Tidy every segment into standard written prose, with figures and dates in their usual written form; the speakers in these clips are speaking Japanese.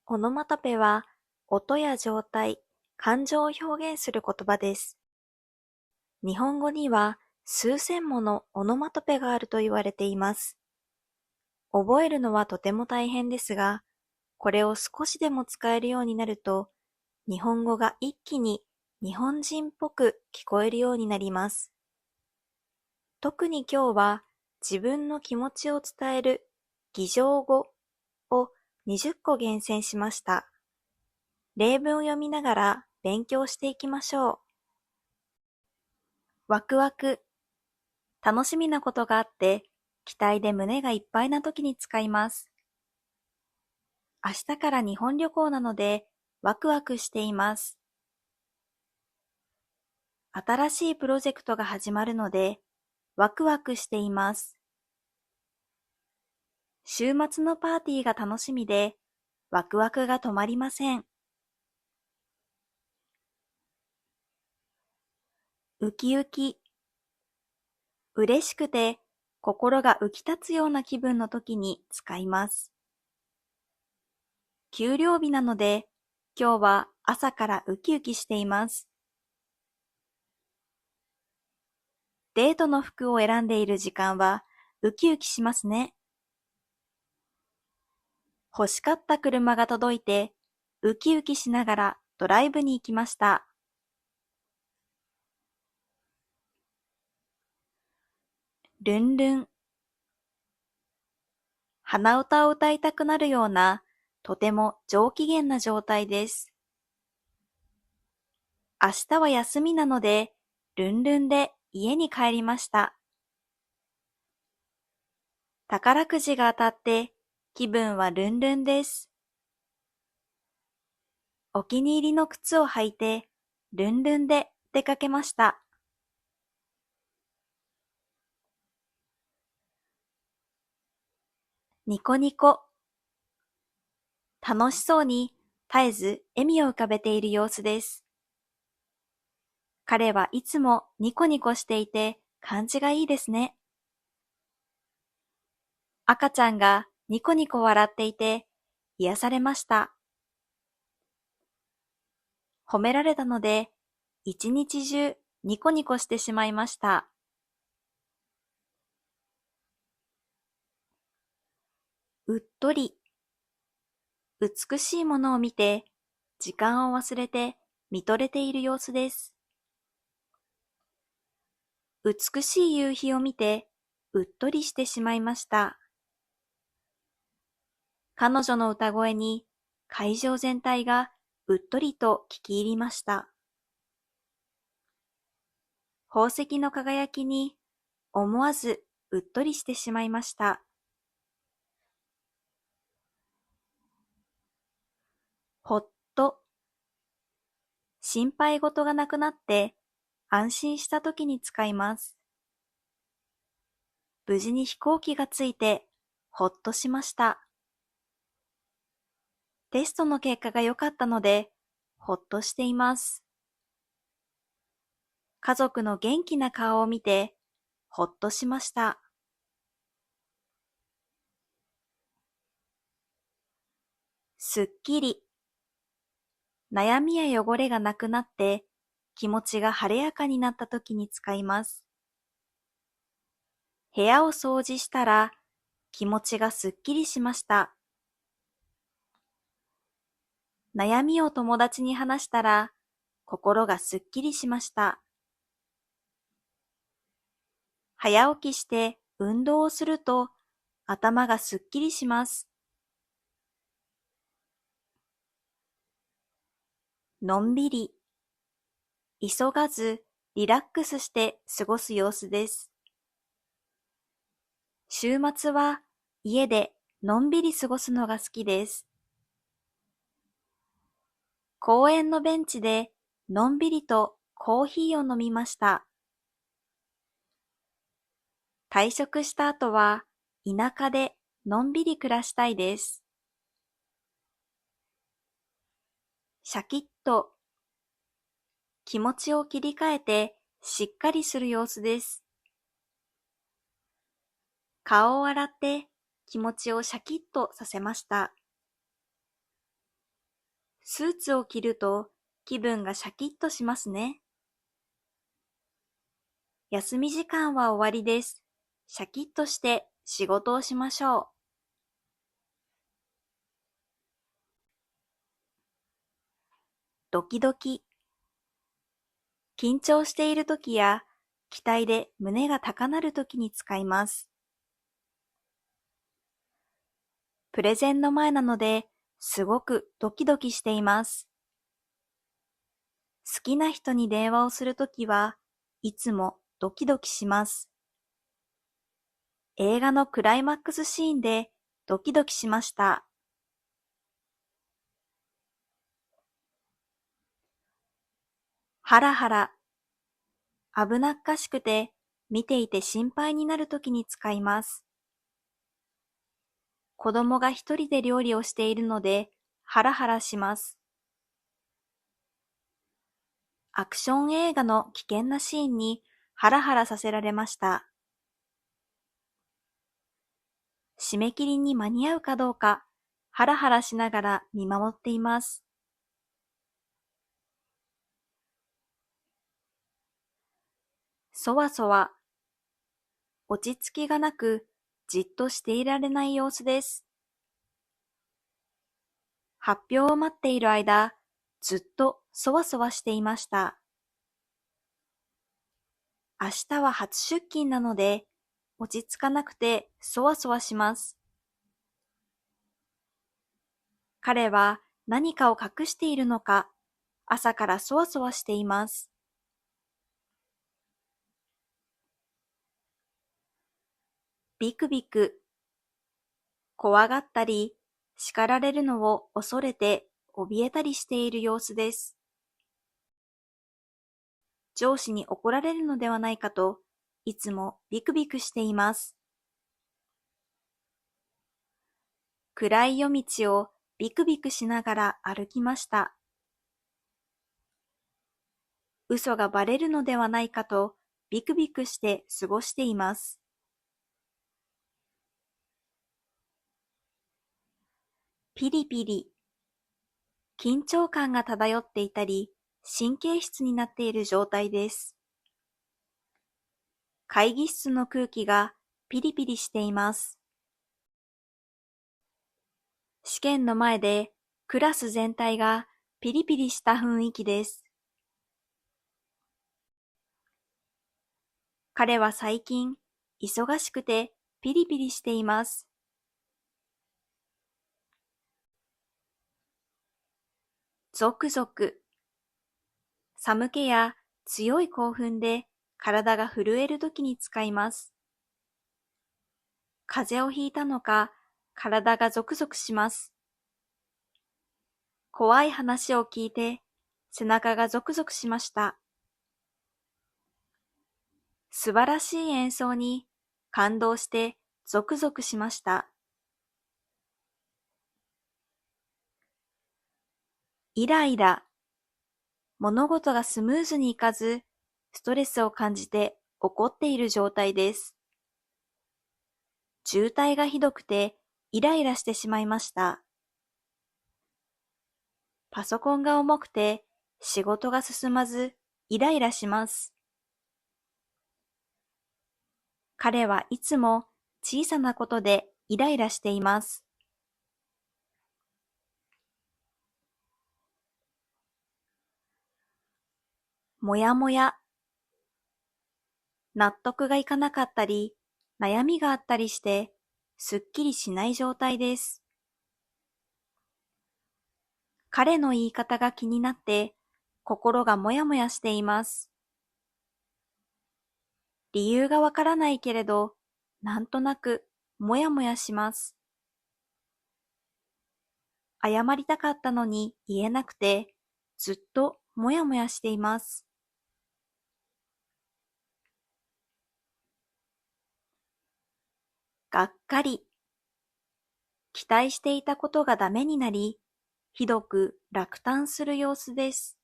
オノマトペは、音や状態、感情を表現する言葉です。日本語には数千ものオノマトペがあると言われています。覚えるのはとても大変ですが、これを少しでも使えるようになると、日本語が一気に日本人っぽく聞こえるようになります。特に今日は自分の気持ちを伝える擬情語を20個厳選しました。例文を読みながら勉強していきましょう。ワクワク。楽しみなことがあって、期待で胸がいっぱいな時に使います。明日から日本旅行なので、ワクワクしています。新しいプロジェクトが始まるので、ワクワクしています。週末のパーティーが楽しみで、ワクワクが止まりません。ウキウキ。嬉しくて心が浮き立つような気分の時に使います。給料日なので、今日は朝からウキウキしています。デートの服を選んでいる時間はウキウキしますね。欲しかった車が届いて、ウキウキしながらドライブに行きました。ルンルン。鼻歌を歌いたくなるような、とても上機嫌な状態です。明日は休みなので、ルンルンで家に帰りました。宝くじが当たって気分はルンルンです。お気に入りの靴を履いてルンルンで出かけました。ニコニコ。楽しそうに絶えず笑みを浮かべている様子です。彼はいつもニコニコしていて感じがいいですね。赤ちゃんがニコニコ笑っていて癒されました。褒められたので一日中ニコニコしてしまいました。うっとり。美しいものを見て時間を忘れて見とれている様子です。美しい夕日を見てうっとりしてしまいました。彼女の歌声に会場全体がうっとりと聞き入りました。宝石の輝きに思わずうっとりしてしまいました。ほっと。心配事がなくなって安心した時に使います。無事に飛行機が着いてほっとしました。テストの結果が良かったのでほっとしています。家族の元気な顔を見てほっとしました。すっきり。悩みや汚れがなくなって気持ちが晴れやかになった時に使います。部屋を掃除したら気持ちがすっきりしました。悩みを友達に話したら心がすっきりしました。早起きして運動をすると頭がすっきりします。のんびり。急がずリラックスして過ごす様子です。週末は家でのんびり過ごすのが好きです。公園のベンチでのんびりとコーヒーを飲みました。退職した後は田舎でのんびり暮らしたいです。シャキッと。気持ちを切り替えてしっかりする様子です。顔を洗って気持ちをシャキッとさせました。スーツを着ると気分がシャキッとしますね。休み時間は終わりです。シャキッとして仕事をしましょう。ドキドキ。緊張しているときや期待で胸が高鳴るときに使います。プレゼンの前なのですごくドキドキしています。好きな人に電話をするときはいつもドキドキします。映画のクライマックスシーンでドキドキしました。ハラハラ。危なっかしくて見ていて心配になるときに使います。子供が一人で料理をしているのでハラハラします。アクション映画の危険なシーンにハラハラさせられました。締め切りに間に合うかどうかハラハラしながら見守っています。そわそわ。落ち着きがなくじっとしていられない様子です。発表を待っている間、ずっとそわそわしていました。明日は初出勤なので、落ち着かなくてそわそわします。彼は何かを隠しているのか、朝からそわそわしています。ビクビク。怖がったり、叱られるのを恐れて怯えたりしている様子です。上司に怒られるのではないかと、いつもビクビクしています。暗い夜道をビクビクしながら歩きました。嘘がバレるのではないかとビクビクして過ごしています。ピリピリ。緊張感が漂っていたり、神経質になっている状態です。会議室の空気がピリピリしています。試験の前でクラス全体がピリピリした雰囲気です。彼は最近忙しくてピリピリしています。ゾクゾク。寒気や強い興奮で体が震えるときに使います。風邪をひいたのか体がゾクゾクします。怖い話を聞いて背中がゾクゾクしました。素晴らしい演奏に感動してゾクゾクしました。イライラ。物事がスムーズにいかず、ストレスを感じて怒っている状態です。渋滞がひどくてイライラしてしまいました。パソコンが重くて仕事が進まずイライラします。彼はいつも小さなことでイライラしています。もやもや。納得がいかなかったり、悩みがあったりして、すっきりしない状態です。彼の言い方が気になって、心がもやもやしています。理由がわからないけれど、なんとなくもやもやします。謝りたかったのに言えなくて、ずっともやもやしています。がっかり。期待していたことがダメになり、ひどく落胆する様子です。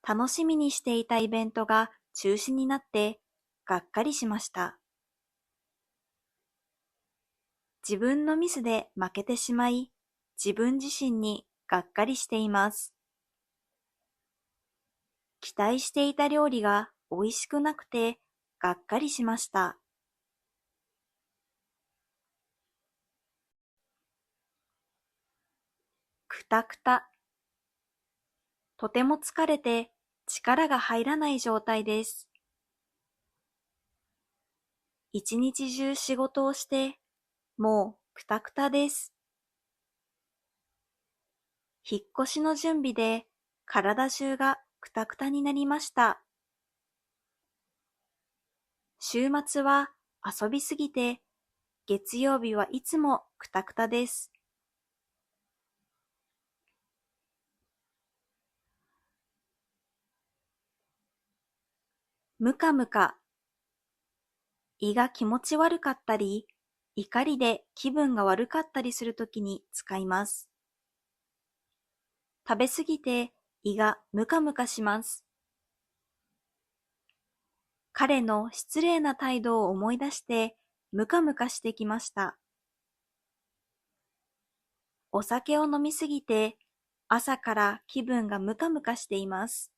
楽しみにしていたイベントが中止になって、がっかりしました。自分のミスで負けてしまい、自分自身にがっかりしています。期待していた料理が美味しくなくてがっかりしました。くたくた。とても疲れて力が入らない状態です。一日中仕事をして、もうくたくたです。引っ越しの準備で体中がくたくたになりました。週末は遊びすぎて、月曜日はいつもくたくたです。むかむか。胃が気持ち悪かったり、怒りで気分が悪かったりするときに使います。食べすぎて胃がムカムカします。彼の失礼な態度を思い出してムカムカしてきました。お酒を飲みすぎて朝から気分がムカムカしています。